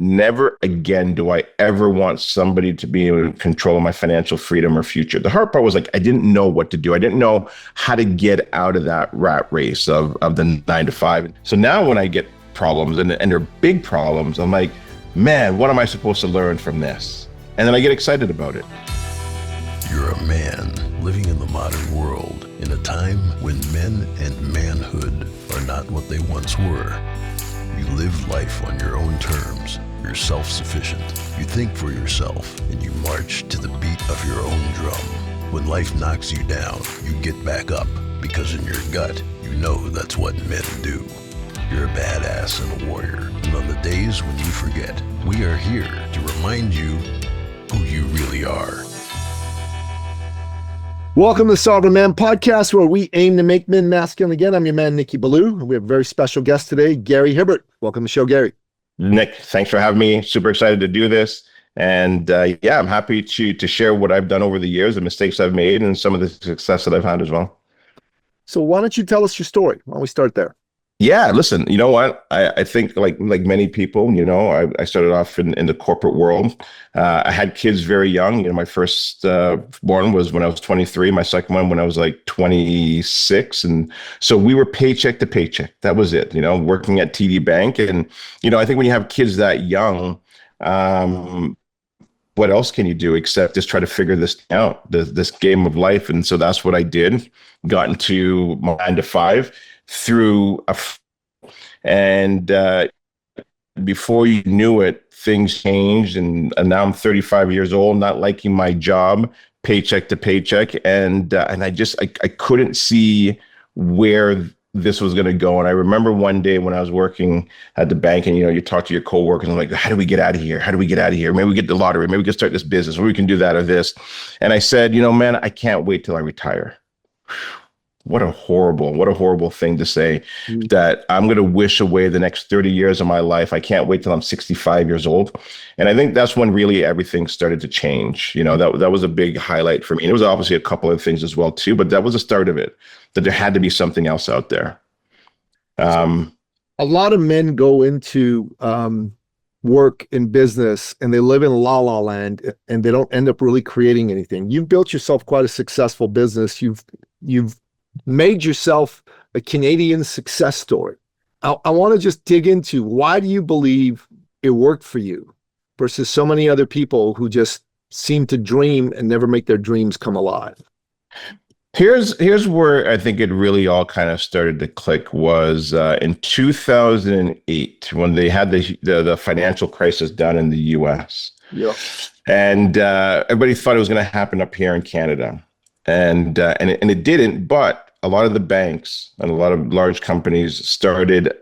never again do I ever want somebody to be in control of my financial freedom or future. The hard part was like, I didn't know what to do. I didn't know how to get out of that rat race of the 9 to 5. So now when I get problems and they're big problems, I'm like, man, what am I supposed to learn from this? And then I get excited about it. You're a man living in the modern world in a time when men and manhood are not what they once were. You live life on your own terms. You're self-sufficient. You think for yourself and you march to the beat of your own drum. When life knocks you down, you get back up because in your gut, you know that's what men do. You're a badass and a warrior. And on the days when you forget, we are here to remind you who you really are. Welcome to the Sovereign Man Podcast, where we aim to make men masculine again. I'm your man, Nicky Ballou, and we have a very special guest today, Gary Hibbert. Welcome to the show, Gary. Nick, thanks for having me. Super excited to do this. And I'm happy to share what I've done over the years, the mistakes I've made, and some of the success that I've had as well. So why don't you tell us your story? Why don't we start there? Yeah, listen, you know what? I think like many people, I started off in the corporate world. I had kids very young. My first born was when I was 23. My second one when I was like 26. And so we were paycheck to paycheck. That was it, working at TD Bank. And, I think when you have kids that young, what else can you do except just try to figure this out, this game of life? And so that's what I did. Got into my 9 to 5. And before you knew it, things changed, and now I'm 35 years old, not liking my job, paycheck to paycheck, and I couldn't see where this was going to go. And I remember one day when I was working at the bank, and you talk to your coworkers, and I'm like, how do we get out of here? How do we get out of here? Maybe we get the lottery. Maybe we can start this business, or we can do that or this. And I said, man, I can't wait till I retire. What a horrible thing to say, that I'm going to wish away the next 30 years of my life. I can't wait till I'm 65 years old. And I think that's when really everything started to change. That was a big highlight for me. And there was obviously a couple of things as well too, but that was the start of it, that there had to be something else out there. A lot of men go into work in business and they live in la la land and they don't end up really creating anything. You've built yourself quite a successful business. You've made yourself a Canadian success story. I want to just dig into, why do you believe it worked for you versus so many other people who just seem to dream and never make their dreams come alive? Here's where I think it really all kind of started to click was in 2008, when they had the financial crisis down in the US. Yeah. And everybody thought it was going to happen up here in Canada. And it didn't, but a lot of the banks and a lot of large companies started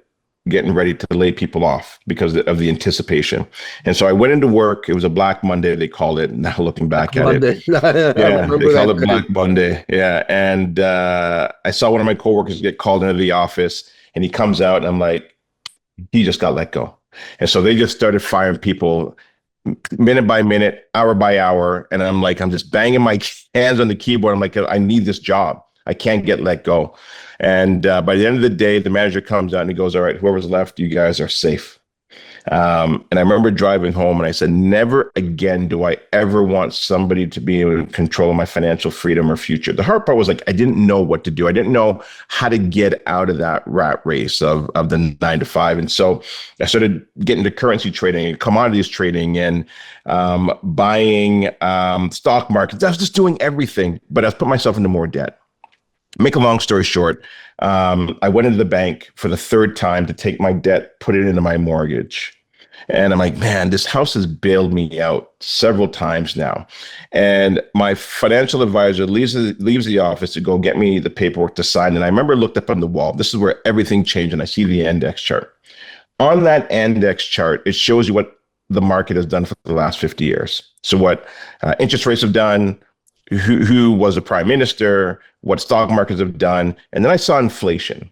getting ready to lay people off because of the anticipation. And so I went into work. It was a Black Monday, they called it. Now looking back at it. Yeah, they called it Black Monday. Yeah. And I saw one of my coworkers get called into the office, and he comes out, and I'm like, he just got let go. And so they just started firing people minute by minute, hour by hour. And I'm just banging my hands on the keyboard. I'm like, I need this job. I can't get let go. And by the end of the day, the manager comes out and he goes, all right, whoever's left, you guys are safe. And I remember driving home, and I said, never again do I ever want somebody to be in control of my financial freedom or future. The hard part was like, I didn't know what to do. I didn't know how to get out of that rat race of the 9 to 5. And so I started getting into currency trading and commodities trading and buying stock markets. I was just doing everything, but I was putting myself into more debt. Make a long story short, I went into the bank for the third time to take my debt, put it into my mortgage. And I'm like, man, this house has bailed me out several times now. And my financial advisor leaves the office to go get me the paperwork to sign. And I remember I looked up on the wall. This is where everything changed. And I see the index chart. On that index chart, it shows you what the market has done for the last 50 years. So what interest rates have done, who was the prime minister, what stock markets have done. And then I saw inflation,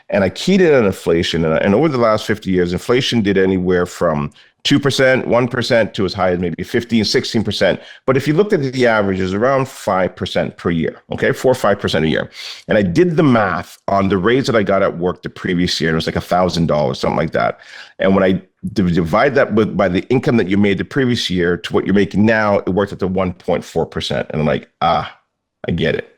and I keyed in on inflation. And over the last 50 years, inflation did anywhere from 2%, 1% to as high as maybe 15, 16%. But if you looked at the average, it's around 5% per year, okay? 4 or 5% a year. And I did the math on the raise that I got at work the previous year, and it was like $1,000, something like that. And when I divide that by the income that you made the previous year to what you're making now, it works out to 1.4%. And I'm like, I get it.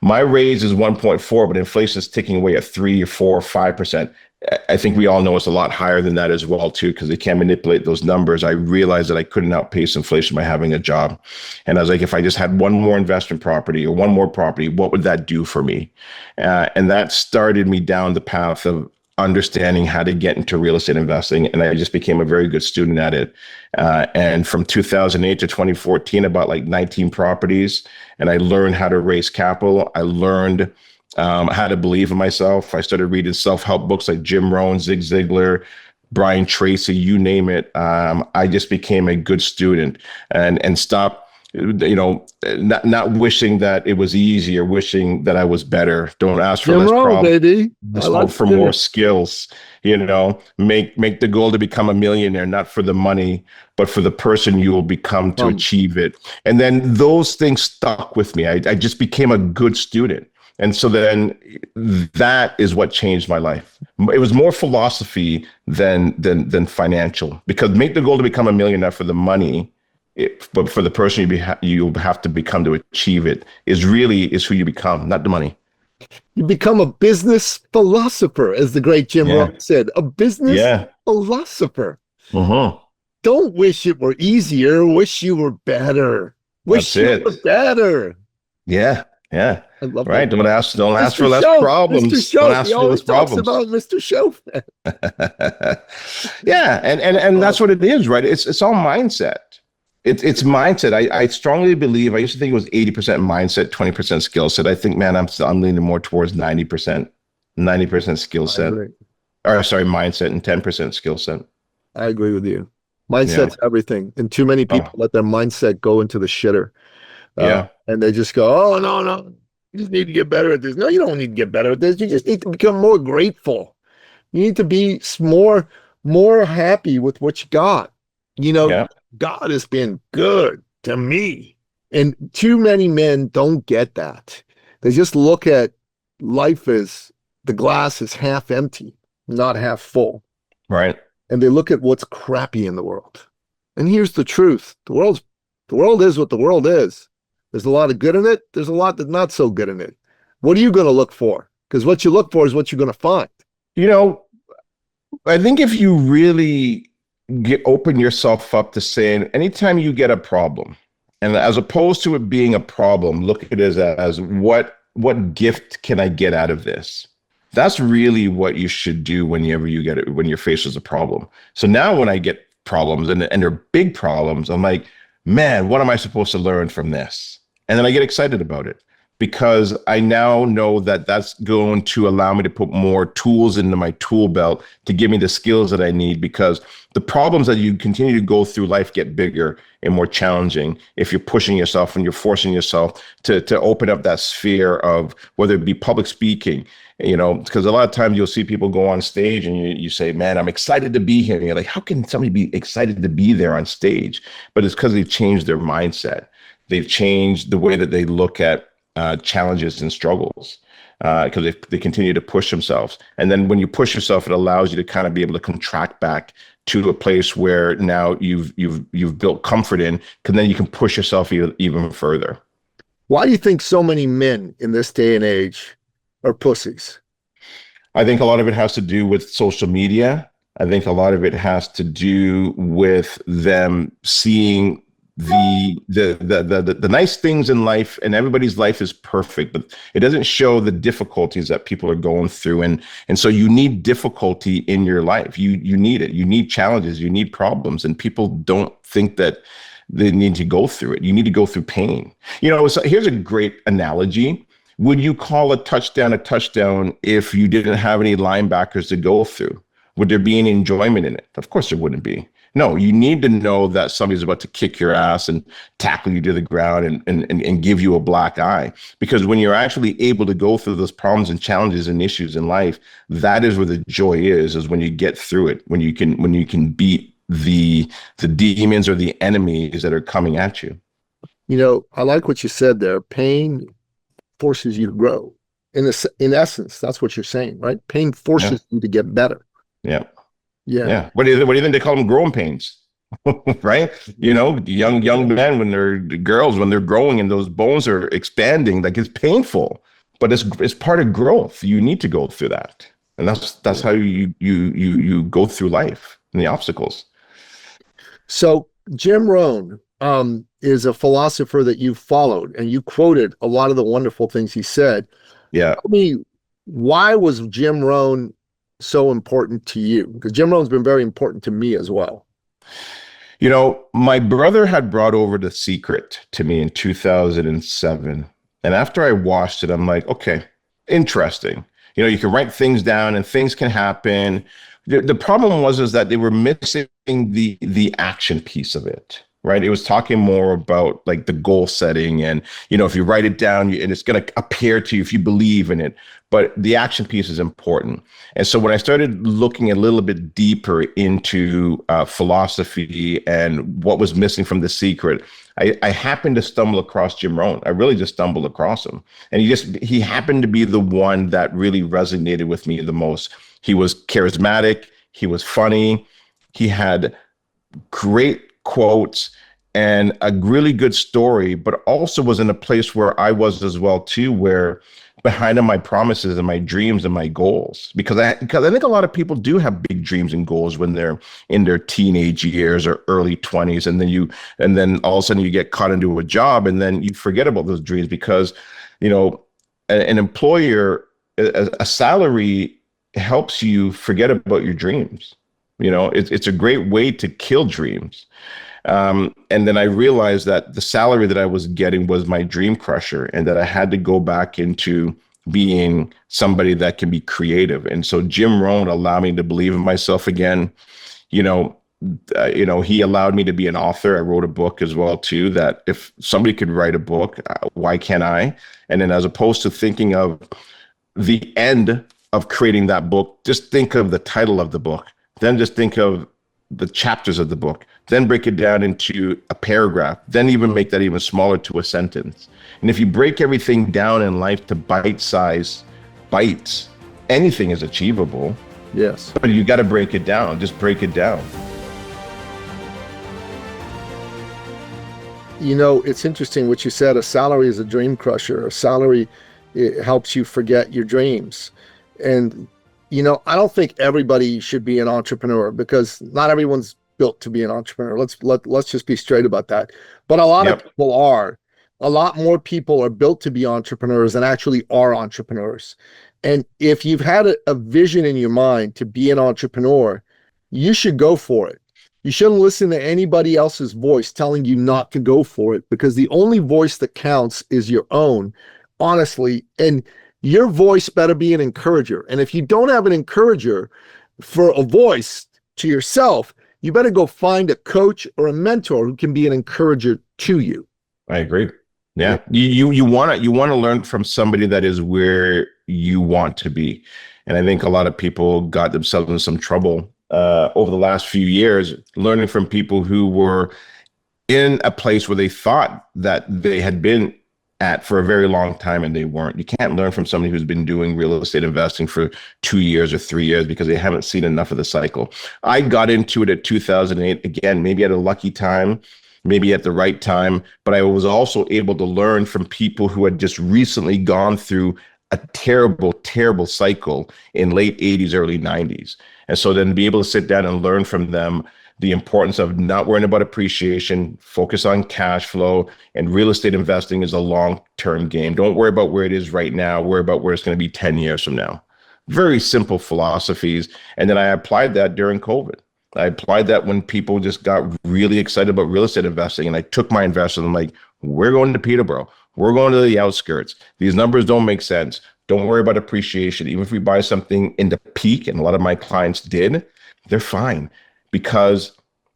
My raise is 1.4, but inflation is ticking away at 3 or 4 or 5%. I think we all know it's a lot higher than that as well, too, because they can't manipulate those numbers. I realized that I couldn't outpace inflation by having a job. And I was like, if I just had one more investment property or one more property, what would that do for me? And that started me down the path of understanding how to get into real estate investing. And I just became a very good student at it. And from 2008 to 2014, about like 19 properties. And I learned how to raise capital. I learned how to believe in myself. I started reading self-help books like Jim Rohn, Zig Ziglar, Brian Tracy, you name it. I just became a good student and stopped, not wishing that it was easy or wishing that I was better. Don't ask for less problems. Baby. Just hope for more skills. Make the goal to become a millionaire, not for the money, but for the person you will become to achieve it. And then those things stuck with me. I just became a good student. And so then that is what changed my life. It was more philosophy than financial, because make the goal to become a millionaire for the money, but for the person you have to become to achieve it is who you become, not the money. You become a business philosopher, as the great Jim Rohn said, a business philosopher. Don't wish it were easier. Wish you were better. Wish you were better. Yeah. I love that. Don't ask Mr. for less problems. Mr. Don't ask for less problems. About Mr. Chauffin. Yeah, and that's what it is, right? It's all mindset. It's mindset. I strongly believe. I used to think it was 80% mindset, 20% skill set. I think, man, I'm leaning more towards 90% skill set. Or sorry, mindset, and 10% skill set. I agree with you. Mindset's everything, and too many people let their mindset go into the shitter. And they just go, oh, no, you just need to get better at this. No, you don't need to get better at this. You just need to become more grateful. You need to be more happy with what you got. God has been good to me. And too many men don't get that. They just look at life as the glass is half empty, not half full. Right. And they look at what's crappy in the world. And here's the truth. The world is what the world is. There's a lot of good in it. There's a lot that's not so good in it. What are you going to look for? Because what you look for is what you're going to find. I think if you really open yourself up to saying, anytime you get a problem, and as opposed to it being a problem, look at it as what gift can I get out of this? That's really what you should do whenever when you're faced with a problem. So now when I get problems and they're big problems, I'm like, man, what am I supposed to learn from this? And then I get excited about it, because I now know that that's going to allow me to put more tools into my tool belt to give me the skills that I need, because the problems that you continue to go through life get bigger and more challenging if you're pushing yourself and you're forcing yourself to open up that sphere of, whether it be public speaking, because a lot of times you'll see people go on stage and you say, man, I'm excited to be here. And you're like, how can somebody be excited to be there on stage? But it's because they've changed their mindset. They've changed the way that they look at challenges and struggles, because they continue to push themselves. And then when you push yourself, it allows you to kind of be able to contract back to a place where now you've built comfort in, because then you can push yourself even further. Why do you think so many men in this day and age are pussies? I think a lot of it has to do with social media. I think a lot of it has to do with them seeing the nice things in life, and everybody's life is perfect, but it doesn't show the difficulties that people are going through. And so you need difficulty in your life. You need it. You need challenges. You need problems. And people don't think that they need to go through it. You need to go through pain. So here's a great analogy. Would you call a touchdown if you didn't have any linebackers to go through? Would there be any enjoyment in it? Of course there wouldn't be. No, you need to know that somebody's about to kick your ass and tackle you to the ground and give you a black eye. Because when you're actually able to go through those problems and challenges and issues in life, that is where the joy is when you get through it, when you can beat the demons or the enemies that are coming at you. I like what you said there. Pain forces you to grow. In essence, that's what you're saying, right? Pain forces you to get better. Yeah. Yeah. Yeah. What do you think they call them? Growing pains, right? You know, young men when they're girls when they're growing and those bones are expanding, like it's painful, but it's part of growth. You need to go through that, and that's how you go through life and the obstacles. So Jim Rohn is a philosopher that you followed, and you quoted a lot of the wonderful things he said. Yeah. Tell me, why was Jim Rohn so important to you? Because Jim Rohn's been very important to me as well. You know, my brother had brought over The Secret to me in 2007. And after I watched it, I'm like, okay, interesting. You know, you can write things down and things can happen. The problem is that they were missing the action piece of it, right? It was talking more about like the goal setting and, you know, if you write it down and it's going to appear to you if you believe in it, but the action piece is important. And so when I started looking a little bit deeper into philosophy and what was missing from The Secret, I happened to stumble across Jim Rohn. I really just stumbled across him. And he happened to be the one that really resonated with me the most. He was charismatic. He was funny. He had great quotes and a really good story, but also was in a place where I was as well too, where behind my promises and my dreams and my goals, because I think a lot of people do have big dreams and goals when they're in their teenage years or early 20s, and then all of a sudden you get caught into a job and then you forget about those dreams because, you know, an employer, a salary helps you forget about your dreams. You know, it's a great way to kill dreams. And then I realized that the salary that I was getting was my dream crusher and that I had to go back into being somebody that can be creative. And so Jim Rohn allowed me to believe in myself again. You know, he allowed me to be an author. I wrote a book as well too, that if somebody could write a book, why can't I? And then as opposed to thinking of the end of creating that book, just think of the title of the book. Then just think of the chapters of the book, then break it down into a paragraph, then even make that even smaller to a sentence. And if you break everything down in life to bite-sized bites, anything is achievable. Yes. But you got to break it down. Just break it down. You know, it's interesting what you said. A salary is a dream crusher. A salary, it helps you forget your dreams. And you know, I don't think everybody should be an entrepreneur because not everyone's built to be an entrepreneur. Let's just be straight about that. But a lot of people are. A lot more people are built to be entrepreneurs than actually are entrepreneurs. And if you've had a vision in your mind to be an entrepreneur, you should go for it. You shouldn't listen to anybody else's voice telling you not to go for it because the only voice that counts is your own, honestly. And your voice better be an encourager. And if you don't have an encourager for a voice to yourself, you better go find a coach or a mentor who can be an encourager to you. I agree. Yeah. You want to learn from somebody that is where you want to be. And I think a lot of people got themselves in some trouble over the last few years, learning from people who were in a place where they thought that they had been at for a very long time and they weren't. You can't learn from somebody who's been doing real estate investing for 2 years or 3 years because they haven't seen enough of the cycle. I got into it at 2008, again, maybe at a lucky time, maybe at the right time, but I was also able to learn from people who had just recently gone through a terrible, terrible cycle in late 80s, early 90s. And so then be able to sit down and learn from them the importance of not worrying about appreciation, focus on cash flow, and real estate investing is a long-term game. Don't worry about where it is right now. Worry about where it's going to be 10 years from now. Very simple philosophies. And then I applied that during COVID. I applied that when people just got really excited about real estate investing. And I took my investors and I'm like, we're going to Peterborough. We're going to the outskirts. These numbers don't make sense. Don't worry about appreciation. Even if we buy something in the peak, and a lot of my clients did, they're fine. Because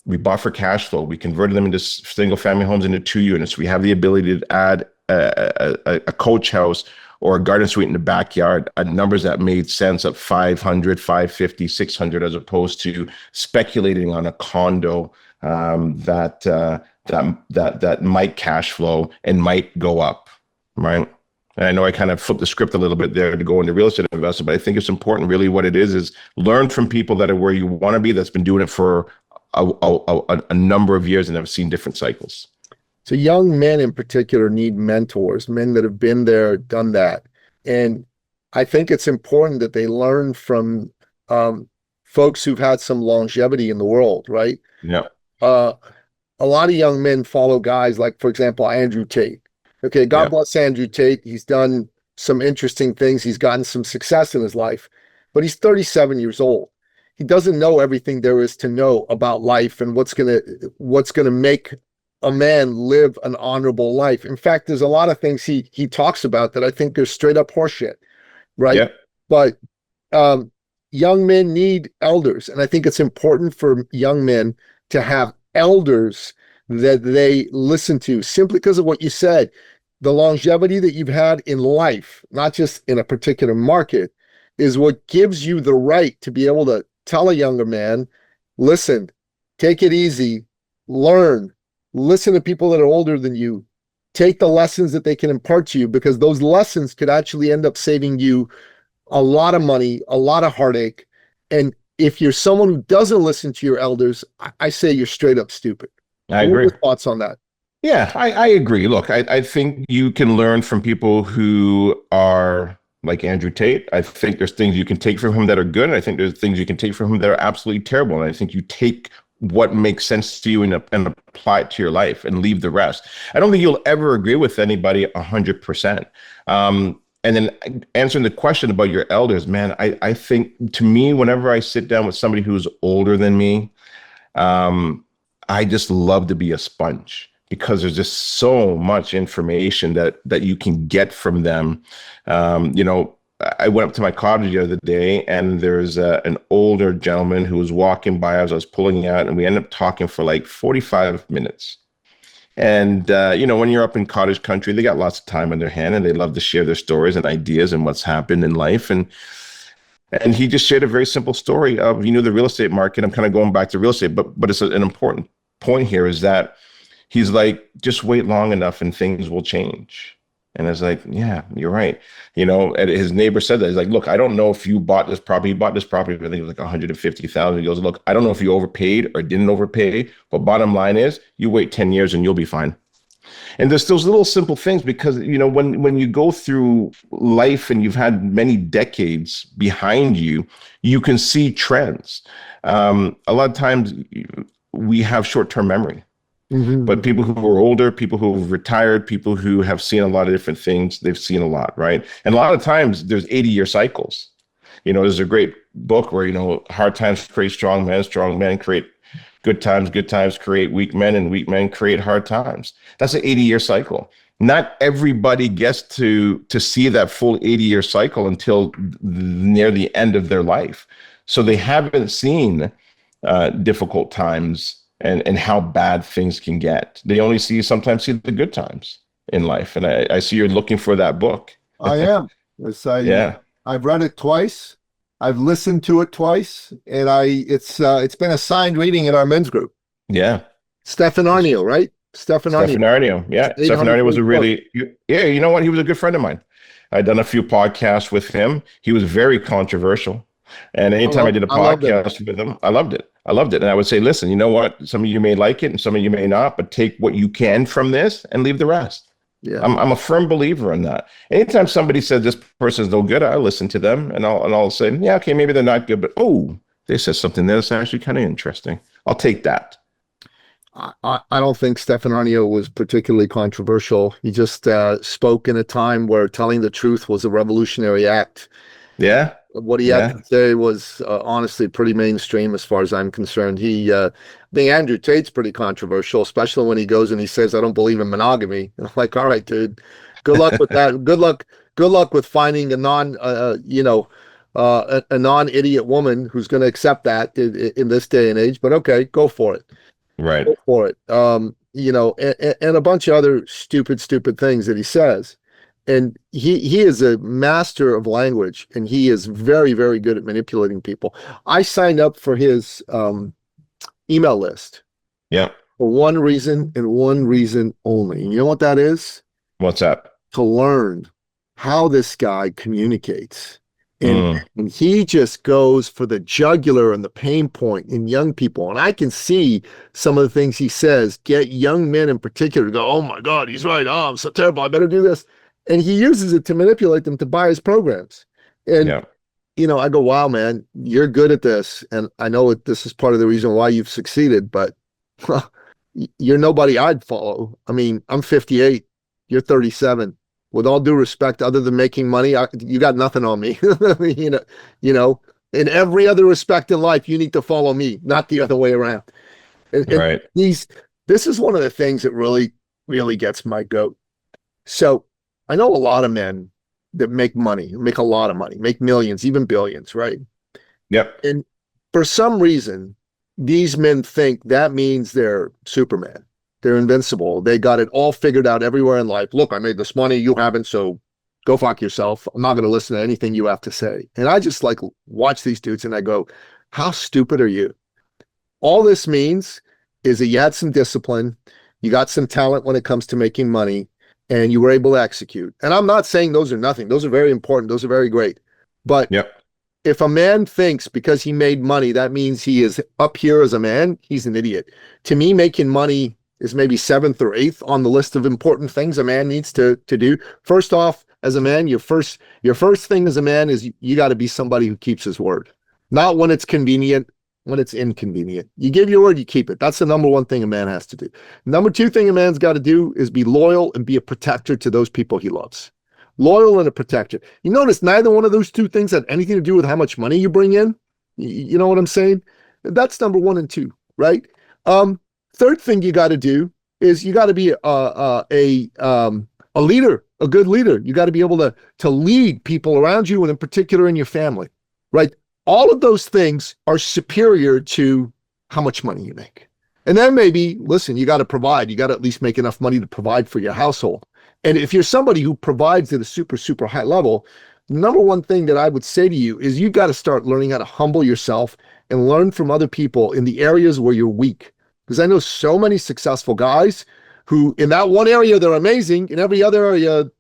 we bought for cash flow, we converted them into single family homes into 2 units. We have the ability to add a coach house or a garden suite in the backyard at numbers that made sense at 500, 550, 600, as opposed to speculating on a condo that might cash flow and might go up, right? And I know I kind of flipped the script a little bit there to go into real estate investment, but I think it's important. Really, what it is learn from people that are where you want to be. That's been doing it for a number of years and have seen different cycles. So young men in particular need mentors, men that have been there, done that. And I think it's important that they learn from folks who've had some longevity in the world, right? Yeah. A lot of young men follow guys like, for example, Andrew Tate. Okay, God bless Andrew Tate. He's done some interesting things. He's gotten some success in his life, but he's 37 years old. He doesn't know everything there is to know about life and what's gonna make a man live an honorable life. In fact, there's a lot of things he talks about that I think are straight up horseshit, right? Yeah. But young men need elders, and I think it's important for young men to have elders that they listen to, simply because of what you said. The longevity that you've had in life, not just in a particular market, is what gives you the right to be able to tell a younger man, listen, take it easy, learn, listen to people that are older than you, take the lessons that they can impart to you, because those lessons could actually end up saving you a lot of money, a lot of heartache. And if you're someone who doesn't listen to your elders, I say you're straight up stupid. I agree. What are your thoughts on that? Yeah, I agree. Look, I think you can learn from people who are like Andrew Tate. I think there's things you can take from him that are good. And I think there's things you can take from him that are absolutely terrible. And I think you take what makes sense to you and apply it to your life and leave the rest. I don't think you'll ever agree with anybody 100%. And then answering the question about your elders, man, I think, to me, whenever I sit down with somebody who's older than me, I just love to be a sponge, because there's just so much information that you can get from them. I went up to my cottage the other day, and there's an older gentleman who was walking by as I was pulling out, and we ended up talking for like 45 minutes. And, when you're up in cottage country, they got lots of time on their hand, and they love to share their stories and ideas and what's happened in life. And he just shared a very simple story of, the real estate market. I'm kind of going back to real estate, but it's an important point here, is that he's like, just wait long enough and things will change. And I was like, yeah, you're right. And his neighbor said that. He's like, look, I don't know if you bought this property. He bought this property for, I think it was like 150,000. He goes, look, I don't know if you overpaid or didn't overpay, but bottom line is, you wait 10 years and you'll be fine. And there's those little simple things, because, when you go through life and you've had many decades behind you, you can see trends. A lot of times we have short-term memory. Mm-hmm. But people who are older, people who have retired, people who have seen a lot of different things, they've seen a lot, right? And a lot of times there's 80-year cycles. There's a great book where, hard times create strong men create good times create weak men, and weak men create hard times. That's an 80-year cycle. Not everybody gets to see that full 80-year cycle until near the end of their life. So they haven't seen difficult times and how bad things can get. They only sometimes see the good times in life. And I see you're looking for that book. I am. Yeah. I've read it twice. I've listened to it twice, and it's been assigned reading in our men's group. Yeah. Stefan Arnio, right? Stefan Arnio. Yeah. Stefan Arnio was you know what? He was a good friend of mine. I'd done a few podcasts with him. He was very controversial. And anytime I did a podcast with him, I loved it. And I would say, listen, you know what? Some of you may like it and some of you may not, but take what you can from this and leave the rest. Yeah. I'm a firm believer in that. Anytime somebody says this person's no good, I listen to them and I'll say, yeah, okay, maybe they're not good, but they said something that's actually kind of interesting. I'll take that. I don't think Stefan Arnio was particularly controversial. He just spoke in a time where telling the truth was a revolutionary act. Yeah. What he had to say was honestly pretty mainstream as far as I'm concerned. I think Andrew Tate's pretty controversial, especially when he goes and he says, I don't believe in monogamy. And I'm like, all right, dude, good luck with that. Good luck with finding a non-idiot woman who's going to accept that in this day and age. But okay, go for it. Right. Go for it. And a bunch of other stupid things that he says. And he is a master of language, and he is very, very good at manipulating people. I signed up for his email list. Yeah. For one reason and one reason only. And you know what that is? What's that? To learn. how this guy communicates. And, Mm. and he just goes for the jugular and the pain point in young people. And I can see some of the things he says get young men in particular to go, oh my God, he's right. Oh, I'm so terrible. I better do this. And he uses it to manipulate them to buy his programs. And, Yeah. I go, wow, man, you're good at this. And I know this is part of the reason why you've succeeded, but you're nobody I'd follow. I mean, I'm 58, you're 37. With all due respect, other than making money, you got nothing on me. In every other respect in life, you need to follow me, not the other way around. And Right. this is one of the things that really, really gets my goat. So I know a lot of men that make money, make a lot of money, make millions, even billions, right? Yep. And for some reason, these men think that means they're Superman. They're invincible. They got it all figured out everywhere in life. Look, I made this money. You haven't, so go fuck yourself. I'm not going to listen to anything you have to say. And I just like watch these dudes and I go, how stupid are you? All this means is that you had some discipline, you got some talent when it comes to making money, and you were able to execute. And I'm not saying those are nothing. Those are very important. Those are very great. But Yep. if a man thinks because he made money, that means he is up here as a man, he's an idiot. To me, making money is maybe 7th or 8th on the list of important things a man needs to do. First off, as a man, your first thing as a man is you got to be somebody who keeps his word. Not when it's convenient, when it's inconvenient. You give your word, you keep it. That's the number one thing a man has to do. Number 2 thing a man's got to do is be loyal and be a protector to those people he loves. Loyal and a protector. You notice neither one of those 2 things had anything to do with how much money you bring in. You know what I'm saying? That's number 1 and 2, right? Third thing you got to do is you got to be a leader, a good leader. You got to be able to lead people around you, and in particular in your family, right? All of those things are superior to how much money you make. And then maybe, listen, you got to provide. You got to at least make enough money to provide for your household. And if you're somebody who provides at a super, super high level, number 1 thing that I would say to you is you got to start learning how to humble yourself and learn from other people in the areas where you're weak. Because I know so many successful guys who in that one area, they're amazing. In every other area,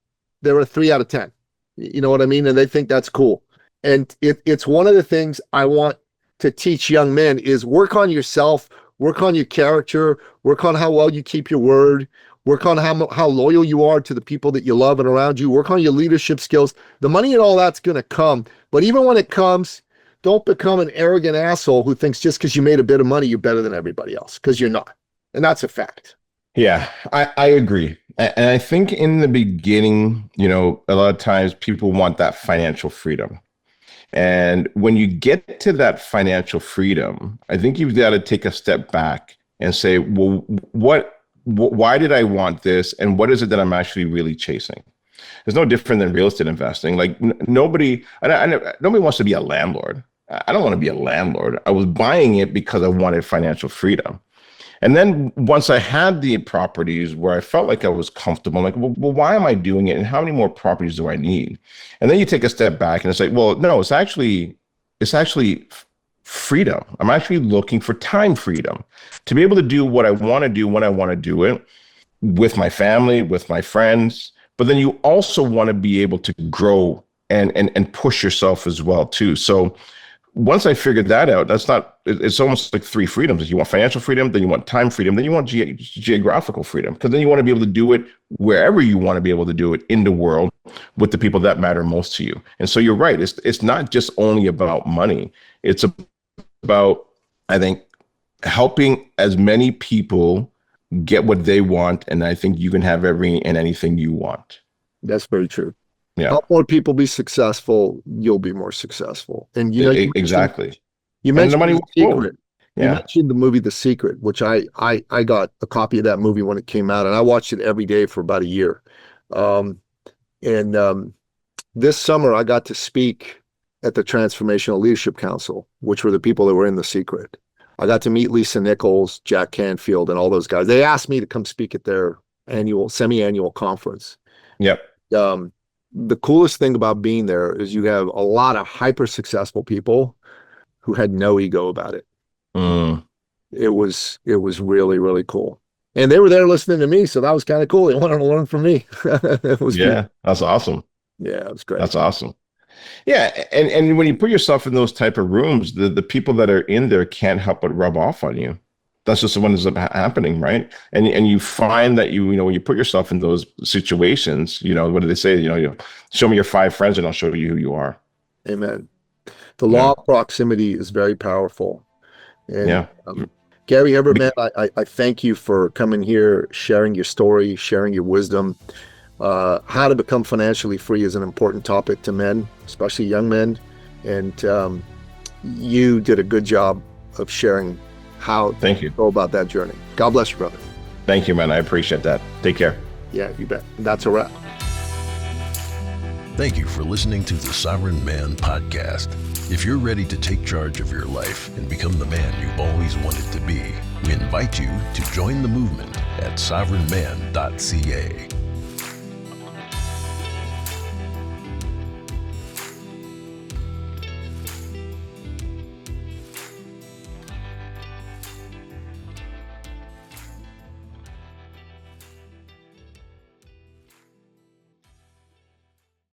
they're a 3 out of 10. You know what I mean? And they think that's cool. And it's one of the things I want to teach young men is work on yourself, work on your character, work on how well you keep your word, work on how loyal you are to the people that you love and around you, work on your leadership skills. The money and all that's going to come. But even when it comes, don't become an arrogant asshole who thinks just because you made a bit of money, you're better than everybody else, because you're not. And that's a fact. Yeah, I agree. And I think in the beginning, a lot of times people want that financial freedom. And when you get to that financial freedom, I think you've got to take a step back and say, well, why did I want this? And what is it that I'm actually really chasing? It's no different than real estate investing. Like nobody wants to be a landlord. I don't want to be a landlord. I was buying it because I wanted financial freedom. And then once I had the properties where I felt like I was comfortable, I'm like, well, why am I doing it? And how many more properties do I need? And then you take a step back and it's like, well, no, it's actually freedom. I'm actually looking for time freedom to be able to do what I want to do when I want to do it with my family, with my friends. But then you also want to be able to grow and push yourself as well too. So once I figured that out, it's almost like 3 freedoms. You want financial freedom, then you want time freedom, then you want geographical freedom, because then you want to be able to do it wherever you want to be able to do it in the world with the people that matter most to you. And so you're right. It's not just only about money. It's about, I think, helping as many people get what they want. And I think you can have every and anything you want. That's very true. Yeah. Help more people be successful, you'll be more successful. And exactly. You mentioned the money The Secret. Yeah. You mentioned the movie The Secret, which I got a copy of that movie when it came out, and I watched it every day for about a year. This summer I got to speak at the Transformational Leadership Council, which were the people that were in The Secret. I got to meet Lisa Nichols, Jack Canfield, and all those guys. They asked me to come speak at their semi-annual conference. Yep. The coolest thing about being there is you have a lot of hyper successful people who had no ego about it. It was really, really cool. And they were there listening to me. So that was kind of cool. They wanted to learn from me. It was That's awesome. Yeah, that's great. That's awesome. Yeah, and when you put yourself in those type of rooms, the people that are in there can't help but rub off on you. That's just what ends up happening, right? And you find that you know when you put yourself in those situations, you know what do they say? You show me your five friends, and I'll show you who you are. Amen. The Yeah, law of proximity is very powerful. And yeah. Gary Hibbert, man, I thank you for coming here, sharing your story, sharing your wisdom. How to become financially free is an important topic to men, especially young men. And you did a good job of sharing how Thank to you, go about that journey. God bless you, brother. thank you, man. I appreciate that. Take care. Yeah, you bet. That's a wrap. Thank you for listening to the Sovereign Man Podcast. If you're ready to take charge of your life and become the man you've always wanted to be, we invite you to join the movement at sovereignman.ca.